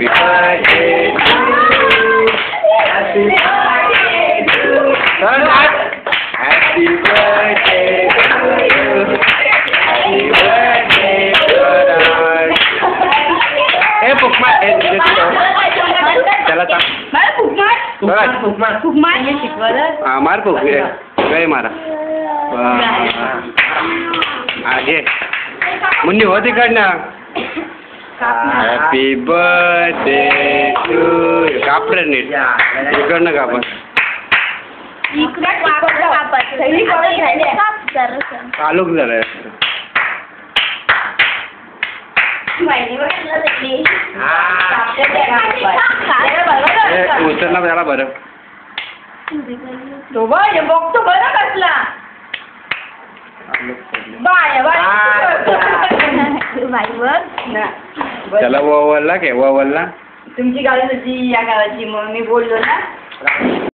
birthday to you. Happy birthday to you. Happy birthday to you. Happy birthday to us. फुकमार त्याला मार फुक गए मारा आगे मुन्नी होती करना. हॅपी बर्थडे टू कापड नीट इकडनं कापड आलोक जरा उचलला त्याला बरं तो बघतो बरं कसला त्याला ववलला काय ववलला तुमची गाडी होती या गावाची मग मी बोललो ना.